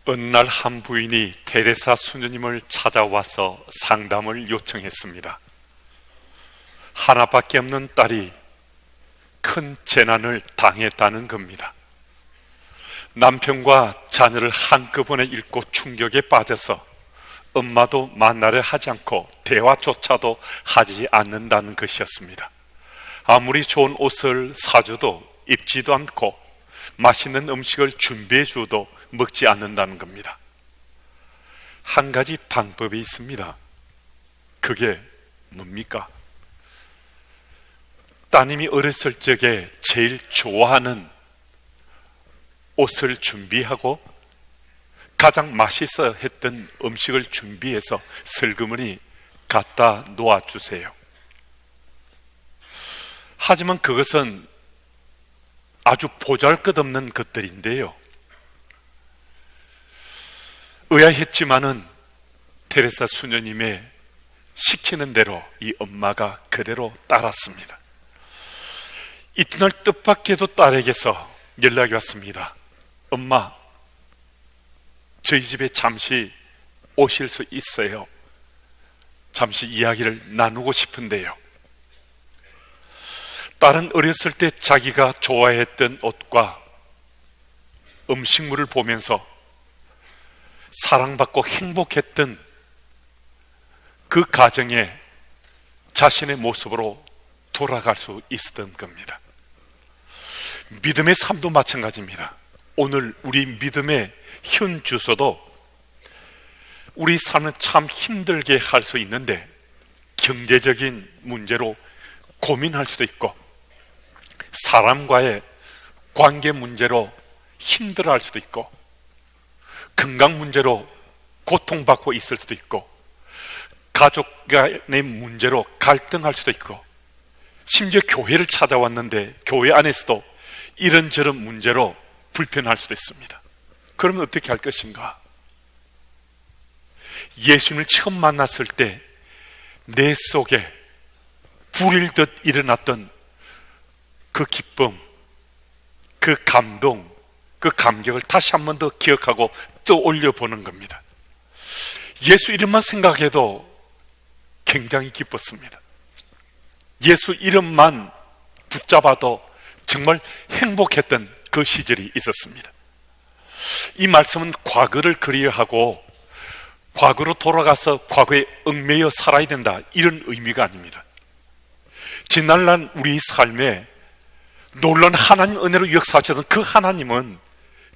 어느 날 한 부인이 테레사 수녀님을 찾아와서 상담을 요청했습니다. 하나밖에 없는 딸이 큰 재난을 당했다는 겁니다. 남편과 자녀를 한꺼번에 잃고 충격에 빠져서 엄마도 만나려 하지 않고 대화조차도 하지 않는다는 것이었습니다. 아무리 좋은 옷을 사줘도 입지도 않고 맛있는 음식을 준비해 줘도 먹지 않는다는 겁니다. 한 가지 방법이 있습니다. 그게 뭡니까? 따님이 어렸을 적에 제일 좋아하는 옷을 준비하고 가장 맛있어 했던 음식을 준비해서 슬그머니 갖다 놓아주세요. 하지만 그것은 아주 보잘것없는 것들인데요, 의아했지만은 테레사 수녀님의 시키는 대로 이 엄마가 그대로 따랐습니다. 이튿날 뜻밖에도 딸에게서 연락이 왔습니다. 엄마, 저희 집에 잠시 오실 수 있어요. 잠시 이야기를 나누고 싶은데요. 딸은 어렸을 때 자기가 좋아했던 옷과 음식물을 보면서 사랑받고 행복했던 그 가정에 자신의 모습으로 돌아갈 수 있었던 겁니다. 믿음의 삶도 마찬가지입니다. 오늘 우리 믿음의 현 주소도 우리 삶을 참 힘들게 할 수 있는데, 경제적인 문제로 고민할 수도 있고 사람과의 관계 문제로 힘들어할 수도 있고 건강 문제로 고통받고 있을 수도 있고 가족 간의 문제로 갈등할 수도 있고 심지어 교회를 찾아왔는데 교회 안에서도 이런저런 문제로 불편할 수도 있습니다. 그러면 어떻게 할 것인가? 예수님을 처음 만났을 때 내 속에 불일 듯 일어났던 그 기쁨, 그 감동, 그 감격을 다시 한 번 더 기억하고 떠올려 보는 겁니다. 예수 이름만 생각해도 굉장히 기뻤습니다. 예수 이름만 붙잡아도 정말 행복했던 그 시절이 있었습니다. 이 말씀은 과거를 그리워하고 과거로 돌아가서 과거에 얽매여 살아야 된다, 이런 의미가 아닙니다. 지난날 우리 삶에 놀라운 하나님 은혜로 역사하시던 그 하나님은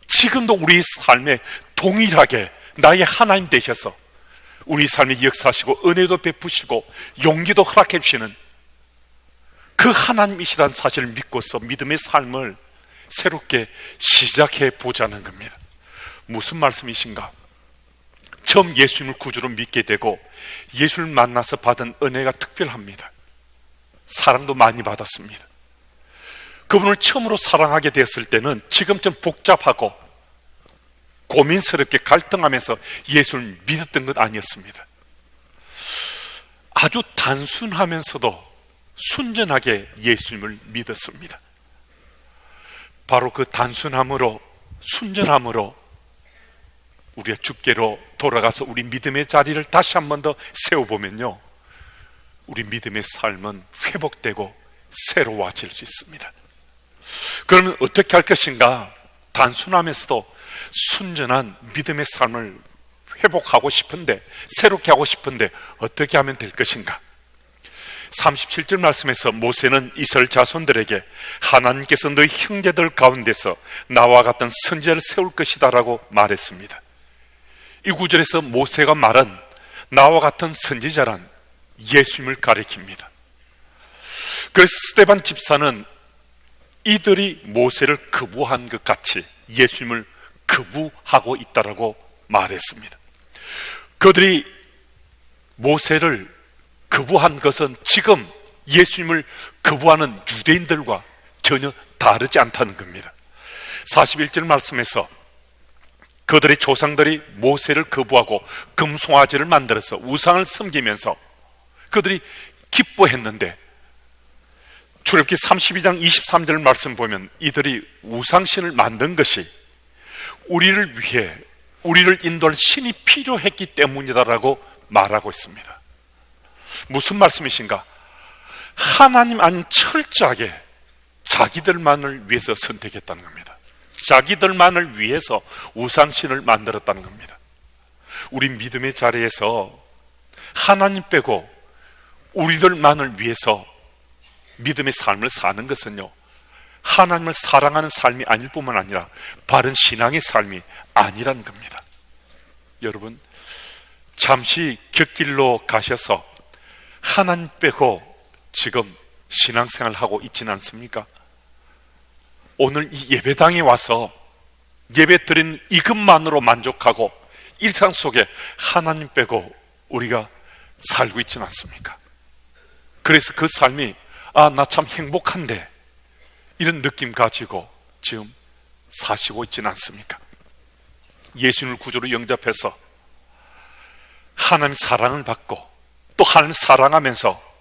지금도 우리 삶에 동일하게 나의 하나님 되셔서 우리 삶에 역사하시고 은혜도 베푸시고 용기도 허락해 주시는 그 하나님이시라는 사실을 믿고서 믿음의 삶을 새롭게 시작해 보자는 겁니다. 무슨 말씀이신가? 처음 예수님을 구주로 믿게 되고 예수를 만나서 받은 은혜가 특별합니다. 사랑도 많이 받았습니다. 그분을 처음으로 사랑하게 됐을 때는 지금처럼 복잡하고 고민스럽게 갈등하면서 예수를 믿었던 것 아니었습니다. 아주 단순하면서도 순전하게 예수님을 믿었습니다. 바로 그 단순함으로, 순전함으로 우리가 주께로 돌아가서 우리 믿음의 자리를 다시 한 번 더 세워보면요, 우리 믿음의 삶은 회복되고 새로워질 수 있습니다. 그러면 어떻게 할 것인가? 단순하면서도 순전한 믿음의 삶을 회복하고 싶은데, 새롭게 하고 싶은데 어떻게 하면 될 것인가? 37절 말씀에서 모세는 이스라엘 자손들에게 하나님께서 너희 형제들 가운데서 나와 같은 선지자를 세울 것이다 라고 말했습니다. 이 구절에서 모세가 말한 나와 같은 선지자란 예수님을 가리킵니다. 그래서 스데반 집사는 이들이 모세를 거부한 것 같이 예수님을 거부하고 있다라고 말했습니다. 그들이 모세를 거부한 것은 지금 예수님을 거부하는 유대인들과 전혀 다르지 않다는 겁니다. 41절 말씀에서 그들의 조상들이 모세를 거부하고 금송아지를 만들어서 우상을 섬기면서 그들이 기뻐했는데, 출애굽기 32장 23절 말씀 보면 이들이 우상신을 만든 것이 우리를 위해 우리를 인도할 신이 필요했기 때문이다라고 말하고 있습니다. 무슨 말씀이신가? 하나님 아닌 철저하게 자기들만을 위해서 선택했다는 겁니다. 자기들만을 위해서 우상신을 만들었다는 겁니다. 우리 믿음의 자리에서 하나님 빼고 우리들만을 위해서 믿음의 삶을 사는 것은요, 하나님을 사랑하는 삶이 아닐 뿐만 아니라 바른 신앙의 삶이 아니라는 겁니다. 여러분, 잠시 곁길로 가셔서 하나님 빼고 지금 신앙생활 하고 있지는 않습니까? 오늘 이 예배당에 와서 예배 드리는 이것만으로 만족하고 일상 속에 하나님 빼고 우리가 살고 있지는 않습니까? 그래서 그 삶이 나 참 행복한데 이런 느낌 가지고 지금 사시고 있지는 않습니까? 예수님을 구주로 영접해서 하나님의 사랑을 받고 또 하나님을 사랑하면서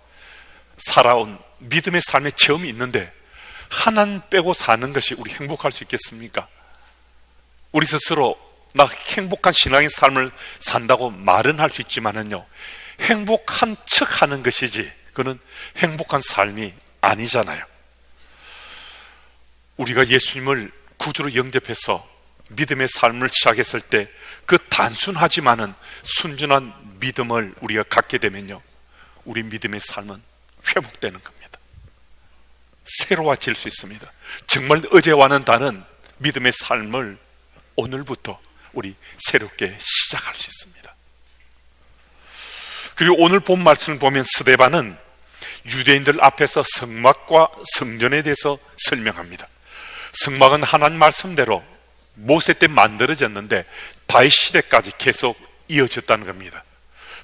살아온 믿음의 삶의 체험이 있는데 하나님 빼고 사는 것이 우리 행복할 수 있겠습니까? 우리 스스로 나 행복한 신앙의 삶을 산다고 말은 할 수 있지만은요, 행복한 척 하는 것이지 그는 행복한 삶이 아니잖아요. 우리가 예수님을 구주로 영접해서 믿음의 삶을 시작했을 때 그 단순하지만은 순전한 믿음을 우리가 갖게 되면요, 우리 믿음의 삶은 회복되는 겁니다. 새로워질 수 있습니다. 정말 어제와는 다른 믿음의 삶을 오늘부터 우리 새롭게 시작할 수 있습니다. 그리고 오늘 본 말씀을 보면 스데반은 유대인들 앞에서 성막과 성전에 대해서 설명합니다. 성막은 하나님 말씀대로 모세 때 만들어졌는데 다윗 시대까지 계속 이어졌다는 겁니다.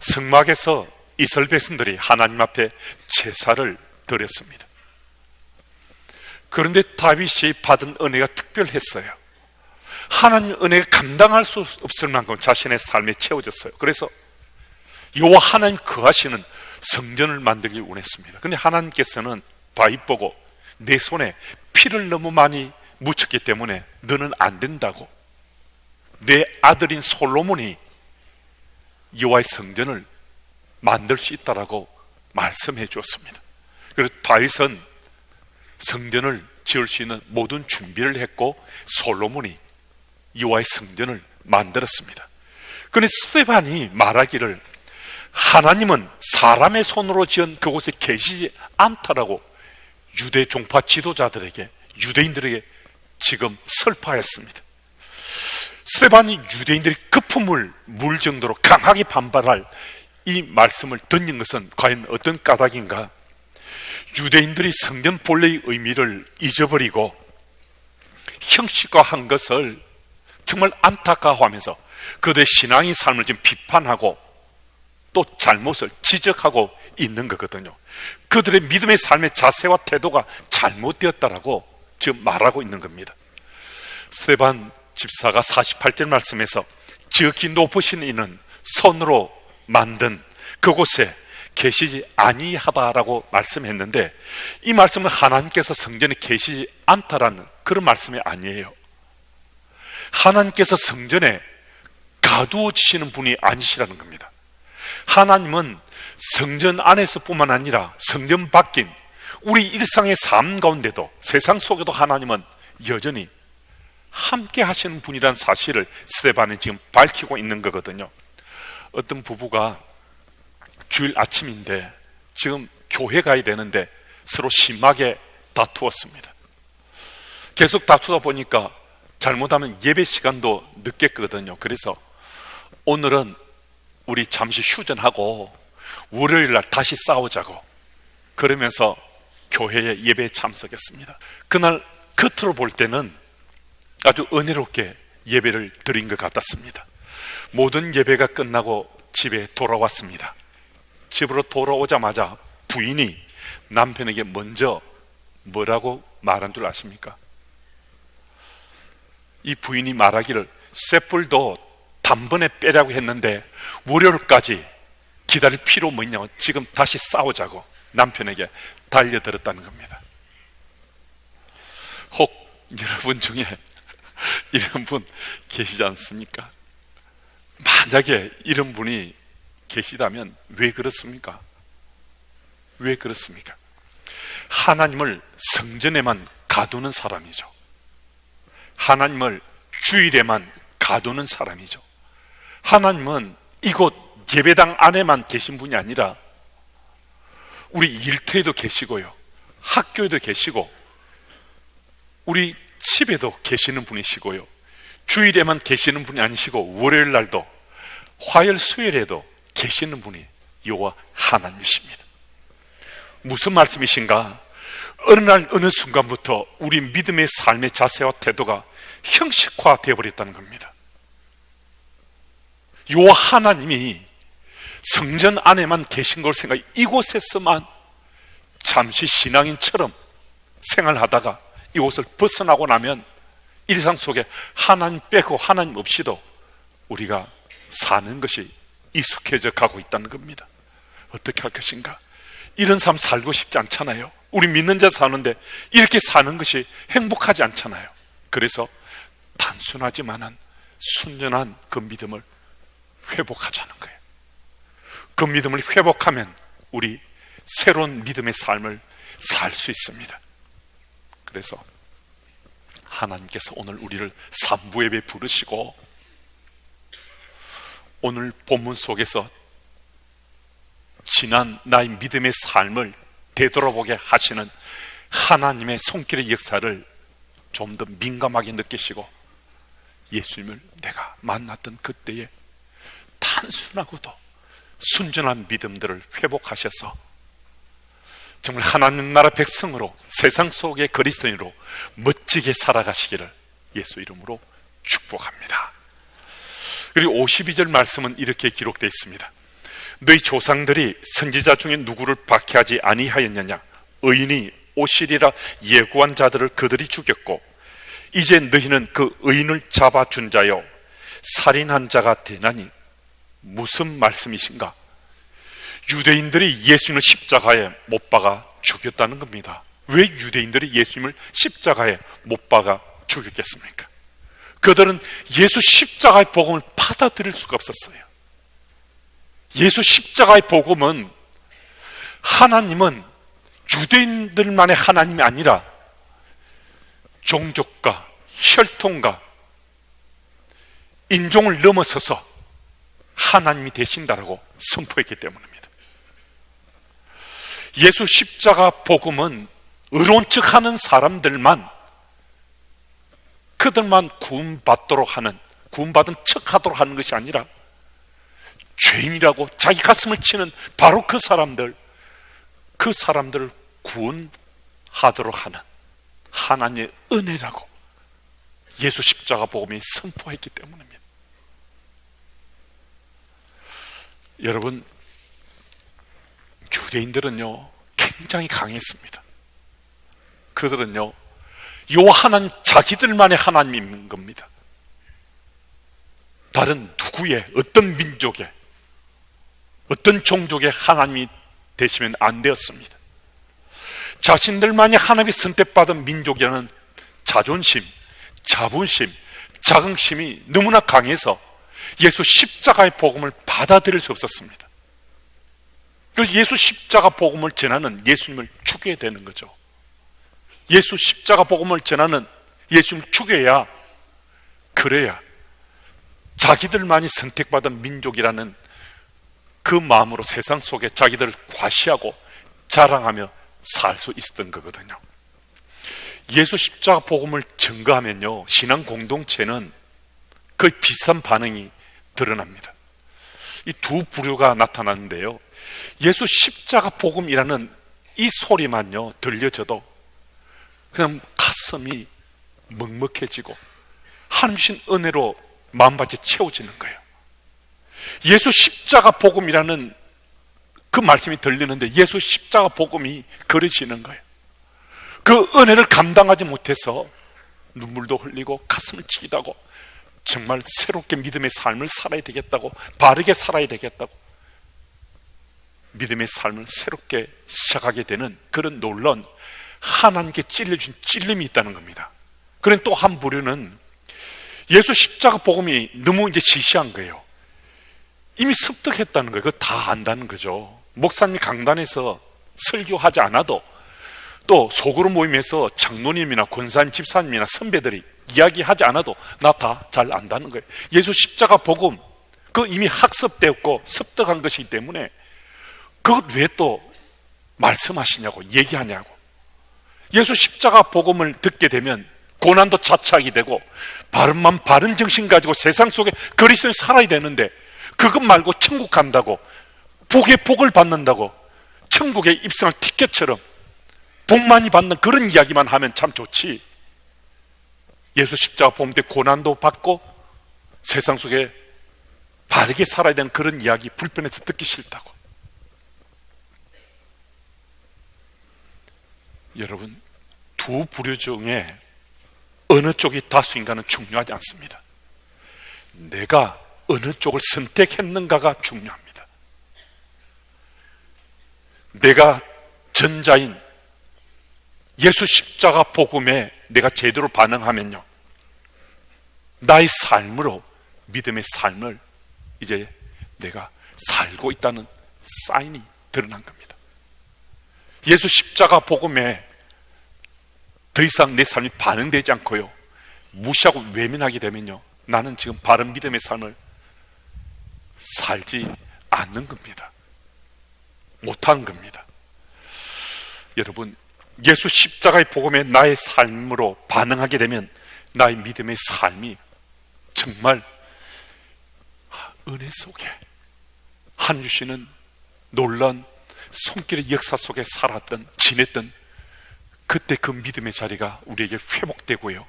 성막에서 이스라엘 백성들이 하나님 앞에 제사를 드렸습니다. 그런데 다윗이 받은 은혜가 특별했어요. 하나님 은혜가 감당할 수 없을 만큼 자신의 삶에 채워졌어요. 그래서 여호와 하나님 거하시는 성전을 만들기 원했습니다. 그런데 하나님께서는 다윗 보고 내 손에 피를 너무 많이 묻혔기 때문에 너는 안 된다고, 내 아들인 솔로몬이 여호와의 성전을 만들 수 있다라고 말씀해 주었습니다. 그래서 다윗은 성전을 지을 수 있는 모든 준비를 했고 솔로몬이 여호와의 성전을 만들었습니다. 그런데 스데반이 말하기를 하나님은 사람의 손으로 지은 그곳에 계시지 않다라고 유대 종파 지도자들에게, 유대인들에게 지금 설파했습니다. 스데반이 유대인들이 거품을 물 정도로 강하게 반발할 이 말씀을 던진 것은 과연 어떤 까닭인가? 유대인들이 성전 본래의 의미를 잊어버리고 형식화한 것을 정말 안타까워하면서 그들의 신앙의 삶을 지금 비판하고 또 잘못을 지적하고 있는 거거든요. 그들의 믿음의 삶의 자세와 태도가 잘못되었다라고 지금 말하고 있는 겁니다. 스데반 집사가 48절 말씀에서 지극히 높으신 이는 손으로 만든 그곳에 계시지 아니하다라고 말씀했는데, 이 말씀은 하나님께서 성전에 계시지 않다라는 그런 말씀이 아니에요. 하나님께서 성전에 가두어지시는 분이 아니시라는 겁니다. 하나님은 성전 안에서 뿐만 아니라 성전 밖인 우리 일상의 삶 가운데도, 세상 속에도 하나님은 여전히 함께 하시는 분이라는 사실을 스데반이 지금 밝히고 있는 거거든요. 어떤 부부가 주일 아침인데 지금 교회 가야 되는데 서로 심하게 다투었습니다. 계속 다투다 보니까 잘못하면 예배 시간도 늦겠거든요. 그래서 오늘은 우리 잠시 휴전하고 월요일날 다시 싸우자고 그러면서 교회에 예배에 참석했습니다. 그날 겉으로 볼 때는 아주 은혜롭게 예배를 드린 것 같았습니다. 모든 예배가 끝나고 집에 돌아왔습니다. 집으로 돌아오자마자 부인이 남편에게 먼저 뭐라고 말한 줄 아십니까? 이 부인이 말하기를 쇳불도 단번에 빼라고 했는데 월요일까지 기다릴 필요 뭐 있냐고, 지금 다시 싸우자고 남편에게 달려들었다는 겁니다. 혹 여러분 중에 이런 분 계시지 않습니까? 만약에 이런 분이 계시다면 왜 그렇습니까? 왜 그렇습니까? 하나님을 성전에만 가두는 사람이죠. 하나님을 주일에만 가두는 사람이죠. 하나님은 이곳 예배당 안에만 계신 분이 아니라 우리 일터에도 계시고요, 학교에도 계시고 우리 집에도 계시는 분이시고요, 주일에만 계시는 분이 아니시고 월요일 날도 화요일 수요일에도 계시는 분이 여호와 하나님이십니다. 무슨 말씀이신가? 어느 날 어느 순간부터 우리 믿음의 삶의 자세와 태도가 형식화되어 버렸다는 겁니다. 여호와 하나님이 성전 안에만 계신 걸 생각해 이곳에서만 잠시 신앙인처럼 생활하다가 이곳을 벗어나고 나면 일상 속에 하나님 빼고 하나님 없이도 우리가 사는 것이 익숙해져 가고 있다는 겁니다. 어떻게 할 것인가? 이런 삶 살고 싶지 않잖아요. 우리 믿는 자 사는데 이렇게 사는 것이 행복하지 않잖아요. 그래서 단순하지만은 순전한 그 믿음을 회복하자는 거예요. 그 믿음을 회복하면 우리 새로운 믿음의 삶을 살 수 있습니다. 그래서 하나님께서 오늘 우리를 삼부예배 부르시고 오늘 본문 속에서 지난 나의 믿음의 삶을 되돌아보게 하시는 하나님의 손길의 역사를 좀 더 민감하게 느끼시고 예수님을 내가 만났던 그때의 단순하고도 순전한 믿음들을 회복하셔서 정말 하나님 나라 백성으로 세상 속의 그리스도인으로 멋지게 살아가시기를 예수 이름으로 축복합니다. 그리고 52절 말씀은 이렇게 기록되어 있습니다. 너희 조상들이 선지자 중에 누구를 박해하지 아니하였느냐? 의인이 오시리라 예고한 자들을 그들이 죽였고 이제 너희는 그 의인을 잡아준 자여 살인한 자가 되나니. 무슨 말씀이신가? 유대인들이 예수님을 십자가에 못 박아 죽였다는 겁니다. 왜 유대인들이 예수님을 십자가에 못 박아 죽였겠습니까? 그들은 예수 십자가의 복음을 받아들일 수가 없었어요. 예수 십자가의 복음은 하나님은 유대인들만의 하나님이 아니라 종족과 혈통과 인종을 넘어서서 하나님이 되신다라고 선포했기 때문입니다. 예수 십자가 복음은 의로운 척하는 사람들만, 그들만 구원받도록 하는, 구원받은 척하도록 하는 것이 아니라 죄인이라고 자기 가슴을 치는 바로 그 사람들을 구원하도록 하는 하나님의 은혜라고 예수 십자가 복음이 선포했기 때문입니다. 여러분, 유대인들은요 굉장히 강했습니다. 그들은요 요 하나님, 자기들만의 하나님인 겁니다. 다른 누구의, 어떤 민족의, 어떤 종족의 하나님이 되시면 안 되었습니다. 자신들만이 하나님의 선택받은 민족이라는 자존심, 자부심, 자긍심이 너무나 강해서 예수 십자가의 복음을 받아들일 수 없었습니다. 그래서 예수 십자가 복음을 전하는 예수님을 죽여야 되는 거죠. 예수 십자가 복음을 전하는 예수님을 죽여야, 그래야 자기들만이 선택받은 민족이라는 그 마음으로 세상 속에 자기들을 과시하고 자랑하며 살 수 있었던 거거든요. 예수 십자가 복음을 증거하면요 신앙 공동체는 거의 비슷한 반응이 드러납니다. 이 두 부류가 나타나는데요, 예수 십자가 복음이라는 이 소리만요 들려져도 그냥 가슴이 먹먹해지고 하나님 주신 은혜로 마음밭이 채워지는 거예요. 예수 십자가 복음이라는 그 말씀이 들리는데 예수 십자가 복음이 그려지는 거예요. 그 은혜를 감당하지 못해서 눈물도 흘리고 가슴을 치기도 하고 정말 새롭게 믿음의 삶을 살아야 되겠다고, 바르게 살아야 되겠다고 믿음의 삶을 새롭게 시작하게 되는 그런 놀라운 하나님께 찔러준 찔림이 있다는 겁니다. 그런 또 한 부류는 예수 십자가 복음이 너무 이제 시시한 거예요. 이미 습득했다는 거예요. 그거 다 안다는 거죠. 목사님이 강단에서 설교하지 않아도 또 소그룹 모임에서 장로님이나 권사님, 집사님이나 선배들이 이야기하지 않아도 나 다 잘 안다는 거예요. 예수 십자가 복음, 그 이미 학습되었고 습득한 것이기 때문에 그것 왜 또 말씀하시냐고, 얘기하냐고. 예수 십자가 복음을 듣게 되면 고난도 자착이 되고 바른 정신 가지고 세상 속에 그리스도인이 살아야 되는데 그것 말고 천국 간다고, 복의 복을 받는다고, 천국에 입성할 티켓처럼 복 많이 받는 그런 이야기만 하면 참 좋지. 예수 십자가 복음 때 고난도 받고 세상 속에 바르게 살아야 되는 그런 이야기 불편해서 듣기 싫다고. 여러분, 두 부류 중에 어느 쪽이 다수인가는 중요하지 않습니다. 내가 어느 쪽을 선택했는가가 중요합니다. 내가 전자인 예수 십자가 복음에 내가 제대로 반응하면요, 나의 삶으로 믿음의 삶을 이제 내가 살고 있다는 사인이 드러난 겁니다. 예수 십자가 복음에 더 이상 내 삶이 반응되지 않고요, 무시하고 외면하게 되면요, 나는 지금 바른 믿음의 삶을 살지 않는 겁니다. 못하는 겁니다. 여러분, 예수 십자가의 복음에 나의 삶으로 반응하게 되면 나의 믿음의 삶이 정말 은혜 속에 하나님 주시는 놀라운 손길의 역사 속에 살았던, 지냈던 그때 그 믿음의 자리가 우리에게 회복되고요,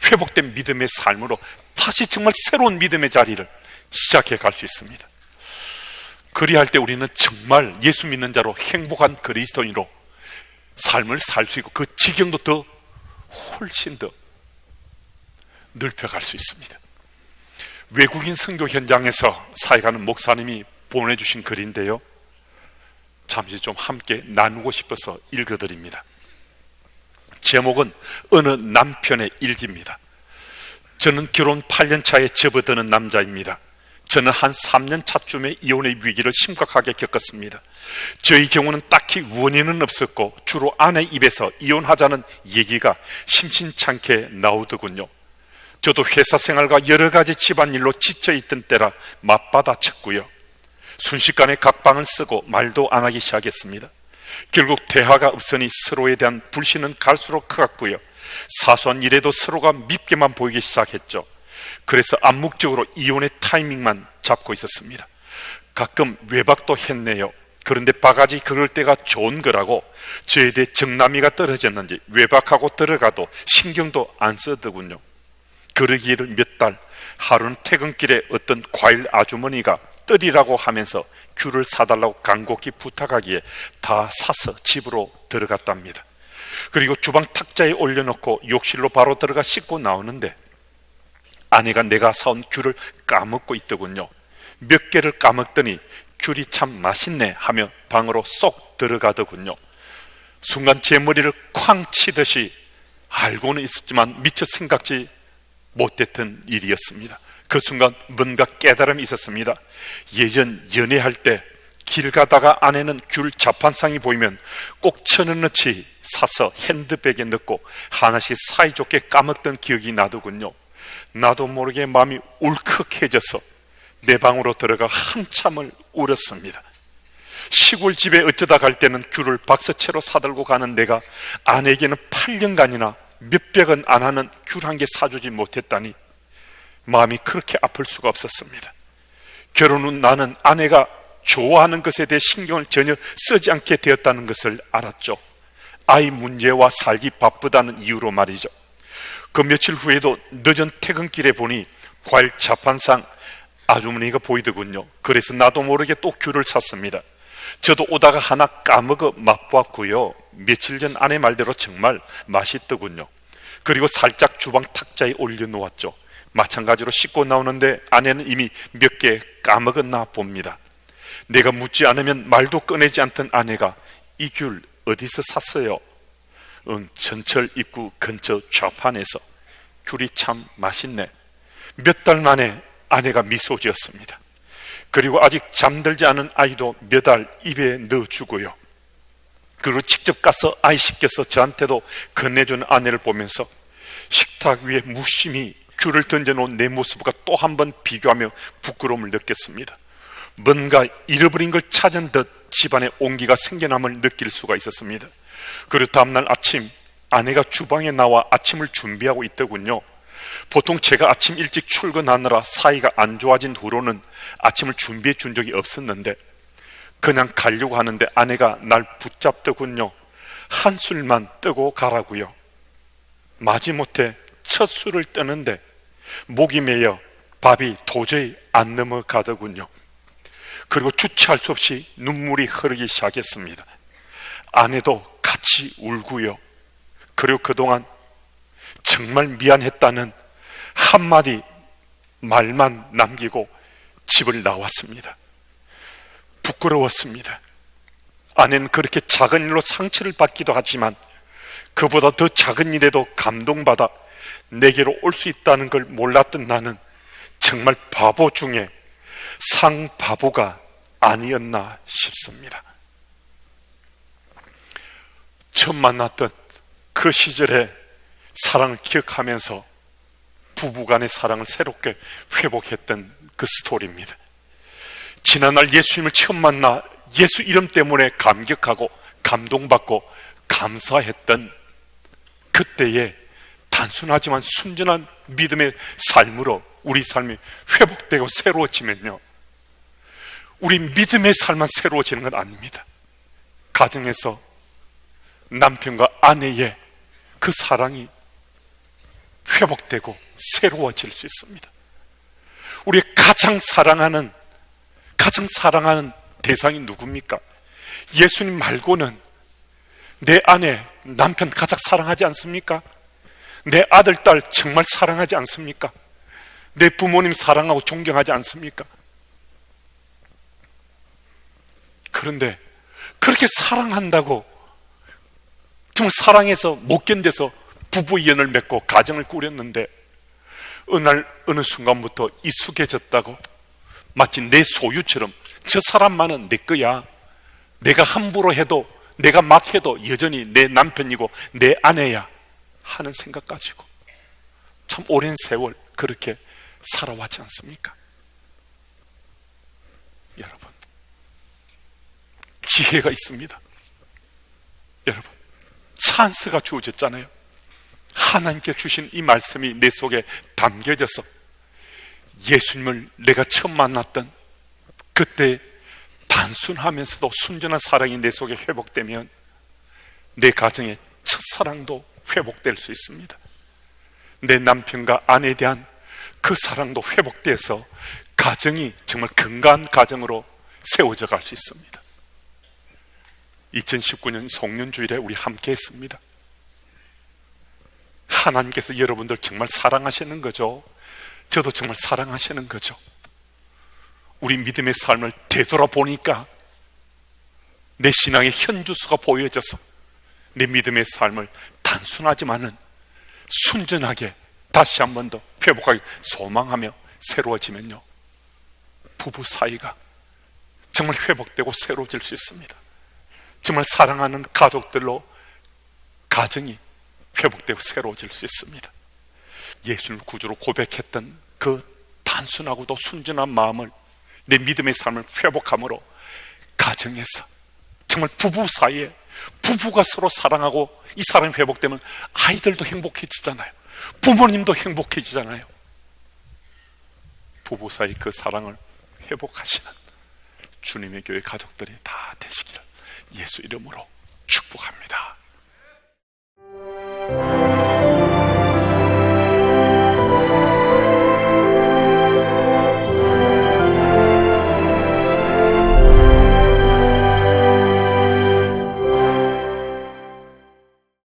회복된 믿음의 삶으로 다시 정말 새로운 믿음의 자리를 시작해 갈 수 있습니다. 그리할 때 우리는 정말 예수 믿는 자로 행복한 그리스도인으로 삶을 살 수 있고 그 지경도 더 훨씬 더 넓혀갈 수 있습니다. 외국인 선교 현장에서 사역하는 목사님이 보내주신 글인데요, 잠시 좀 함께 나누고 싶어서 읽어드립니다. 제목은 어느 남편의 일기입니다. 저는 결혼 8년 차에 접어드는 남자입니다. 저는 한 3년 차쯤에 이혼의 위기를 심각하게 겪었습니다. 저희 경우는 딱히 원인은 없었고 주로 아내 입에서 이혼하자는 얘기가 심심찮게 나오더군요. 저도 회사 생활과 여러 가지 집안일로 지쳐있던 때라 맞받아쳤고요, 순식간에 각방을 쓰고 말도 안 하기 시작했습니다. 결국 대화가 없으니 서로에 대한 불신은 갈수록 커갔고요, 사소한 일에도 서로가 밉게만 보이기 시작했죠. 그래서 암묵적으로 이혼의 타이밍만 잡고 있었습니다. 가끔 외박도 했네요. 그런데 바가지 그럴 때가 좋은 거라고 저에 대해 정남이가 떨어졌는지 외박하고 들어가도 신경도 안 쓰더군요. 그러기를 몇 달, 하루는 퇴근길에 어떤 과일 아주머니가 떨이라고 하면서 귤을 사달라고 간곡히 부탁하기에 다 사서 집으로 들어갔답니다. 그리고 주방 탁자에 올려놓고 욕실로 바로 들어가 씻고 나오는데 아내가 내가 사온 귤을 까먹고 있더군요. 몇 개를 까먹더니 귤이 참 맛있네 하며 방으로 쏙 들어가더군요. 순간 제 머리를 쾅 치듯이 알고는 있었지만 미처 생각지 못했던 일이었습니다. 그 순간 뭔가 깨달음이 있었습니다. 예전 연애할 때 길 가다가 아내는 귤 자판상이 보이면 꼭 1,000원어치 사서 핸드백에 넣고 하나씩 사이좋게 까먹던 기억이 나더군요. 나도 모르게 마음이 울컥해져서 내 방으로 들어가 한참을 울었습니다. 시골집에 어쩌다 갈 때는 귤을 박스채로 사들고 가는 내가 아내에게는 8년간이나 몇백 원 안 하는 귤 한 개 사주지 못했다니 마음이 그렇게 아플 수가 없었습니다. 결혼 후 나는 아내가 좋아하는 것에 대해 신경을 전혀 쓰지 않게 되었다는 것을 알았죠. 아이 문제와 살기 바쁘다는 이유로 말이죠. 그 며칠 후에도 늦은 퇴근길에 보니 과일 자판상 아주머니가 보이더군요. 그래서 나도 모르게 또 귤을 샀습니다. 저도 오다가 하나 까먹어 맛보았고요, 며칠 전 아내 말대로 정말 맛있더군요. 그리고 살짝 주방 탁자에 올려놓았죠. 마찬가지로 씻고 나오는데 아내는 이미 몇 개 까먹었나 봅니다. 내가 묻지 않으면 말도 꺼내지 않던 아내가 이 귤 어디서 샀어요? 전철 입구 근처 좌판에서. 귤이 참 맛있네. 몇 달 만에 아내가 미소 지었습니다. 그리고 아직 잠들지 않은 아이도 몇 알 입에 넣어주고요. 그리고 직접 가서 아이 씻겨서 저한테도 건네주는 아내를 보면서 식탁 위에 무심히 귤을 던져놓은 내 모습과 또 한 번 비교하며 부끄러움을 느꼈습니다. 뭔가 잃어버린 걸 찾은 듯 집안에 온기가 생겨남을 느낄 수가 있었습니다. 그리고 다음날 아침 아내가 주방에 나와 아침을 준비하고 있더군요. 보통 제가 아침 일찍 출근하느라 사이가 안 좋아진 후로는 아침을 준비해 준 적이 없었는데 그냥 가려고 하는데 아내가 날 붙잡더군요. 한술만 뜨고 가라고요. 마지못해 첫 술을 뜨는데 목이 메여 밥이 도저히 안 넘어가더군요. 그리고 주체할 수 없이 눈물이 흐르기 시작했습니다. 아내도 같이 울고요. 그리고 그동안 정말 미안했다는 한마디 말만 남기고 집을 나왔습니다. 부끄러웠습니다. 아내는 그렇게 작은 일로 상처를 받기도 하지만 그보다 더 작은 일에도 감동받아 내게로 올 수 있다는 걸 몰랐던 나는 정말 바보 중에 상바보가 아니었나 싶습니다. 처음 만났던 그 시절의 사랑을 기억하면서 부부간의 사랑을 새롭게 회복했던 그 스토리입니다. 지난날 예수님을 처음 만나 예수 이름 때문에 감격하고 감동받고 감사했던 그때의 단순하지만 순전한 믿음의 삶으로 우리 삶이 회복되고 새로워지면요, 우리 믿음의 삶만 새로워지는 건 아닙니다. 가정에서 남편과 아내의 그 사랑이 회복되고 새로워질 수 있습니다. 우리 가장 사랑하는 대상이 누굽니까? 예수님 말고는 내 아내, 남편 가장 사랑하지 않습니까? 내 아들, 딸 정말 사랑하지 않습니까? 내 부모님 사랑하고 존경하지 않습니까? 그런데 그렇게 사랑한다고 정말 사랑해서 못 견뎌서 부부연을 맺고 가정을 꾸렸는데 어느 날 어느 순간부터 익숙해졌다고 마치 내 소유처럼 저 사람만은 내 거야, 내가 함부로 해도 내가 막 해도 여전히 내 남편이고 내 아내야 하는 생각 가지고 참 오랜 세월 그렇게 살아왔지 않습니까? 여러분, 기회가 있습니다. 여러분, 찬스가 주어졌잖아요. 하나님께 주신 이 말씀이 내 속에 담겨져서 예수님을 내가 처음 만났던 그때 단순하면서도 순전한 사랑이 내 속에 회복되면 내 가정의 첫사랑도 회복될 수 있습니다. 내 남편과 아내에 대한 그 사랑도 회복돼서 가정이 정말 건강한 가정으로 세워져 갈 수 있습니다. 2019년 송년주일에 우리 함께 했습니다. 하나님께서 여러분들 정말 사랑하시는 거죠. 저도 정말 사랑하시는 거죠. 우리 믿음의 삶을 되돌아보니까 내 신앙의 현주소가 보여져서 내 믿음의 삶을 단순하지만은 순전하게 다시 한 번 더 회복하기 소망하며 새로워지면요, 부부 사이가 정말 회복되고 새로워질 수 있습니다. 정말 사랑하는 가족들로 가정이 회복되고 새로워질 수 있습니다. 예수를 구주로 고백했던 그 단순하고도 순전한 마음을 내 믿음의 삶을 회복함으로 가정에서 정말 부부 사이에 부부가 서로 사랑하고 이 사랑이 회복되면 아이들도 행복해지잖아요. 부모님도 행복해지잖아요. 부부 사이 그 사랑을 회복하시는 주님의 교회 가족들이 다 되시기를 예수 이름으로 축복합니다.